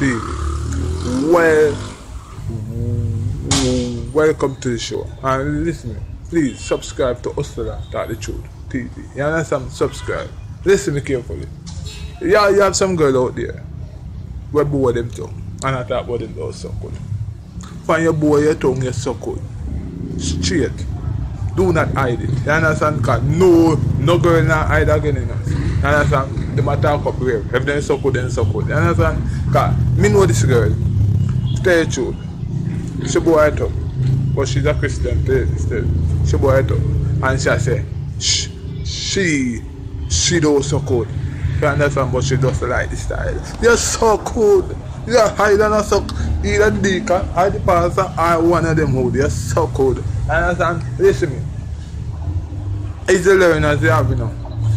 TV. Well, welcome to the show. And listen, please subscribe to Hustler Talk the Truth TV. You understand? Subscribe. Listen me carefully. Yeah, you have some girl out there where bow them tongue. And I talk about them don't suck good. Find your boy your tongue, you suck good. Straight. Do not hide it. You understand? Cause no girl not hide again in us. You understand? They might talk up brave. If they suck good, then suck good. You understand? Cause me know this girl. Tell the truth. She boy it up. But she's a Christian still. She boy it up. And she say, she don't suck good. You understand? But she doesn't like the style. You're so good. You're hide and suck. Either the deacon, or the pastor, or one of them who they're so good. You understand? Listen me. It's the learners they have, you know.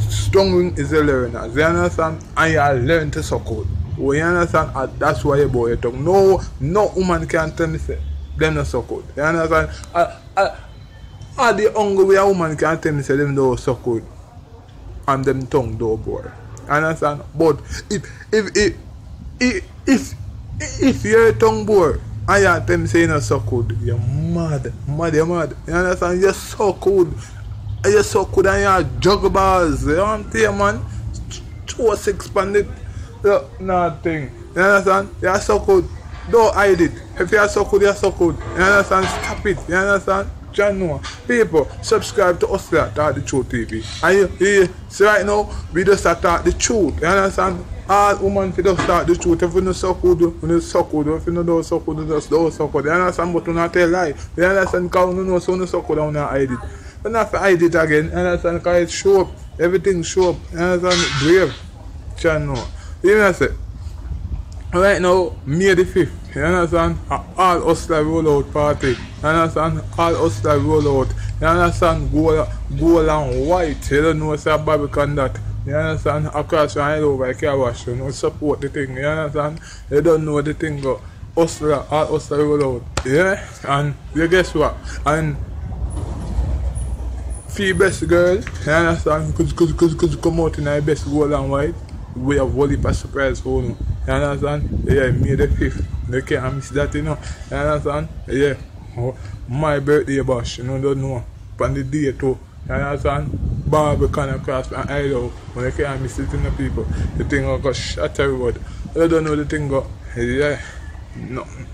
Strong wing is the learners. You understand? And you learn to suck good. You understand? And that's why you boy your tongue. No woman can tell me say them not suck good. You understand? The only way a woman can tell me say them don't suck good. And them tongue don't boy. Understand? But if your tongue boy and you tell me say you not so good, you're mad. You understand? You're so good. You're so good and you're juggle bars. You know what I'm saying, man? 2 or 6 pandit. Nothing. You understand? You're so good. Don't hide it. If you're so good, you're so good. You understand? Stop it. You understand? John Noah. People, subscribe to Hustler Talk the Truth TV. And you see right now, we just talk the truth. You understand? All women fi just talk the truth. If you don't suck good, you suck good. If you don't suck good, you just don't suck good. You understand? But you not tell lie. You understand? Because you know so you suck good and you not hide it. You not have to hide it again. You understand? Because it show up. Everything show up. You understand? Brave. John Noah. You know what I say? Right now, May the 5th, you understand? All Hustler roll out party. You understand? All Hustler roll out. You understand? Gold and white. You don't know what's a Barbican that. You understand? Across your head over, I can't wash. You know, support the thing. You understand? You don't know the thing go. Hustler, all Hustler roll out. Yeah? And you guess what? And for your best girl, you understand? Because you come out in your best gold and white. We have a heap of surprise for you. You understand? Yeah, May the 5th. You can't miss that, you know. You understand? Yeah. My birthday bash, you know, don't know. On the day too. You understand? Barbican across my eye out. When you can't miss it, you know, people. The thing will go shut everybody. You don't know the thing go. Yeah. Nothing.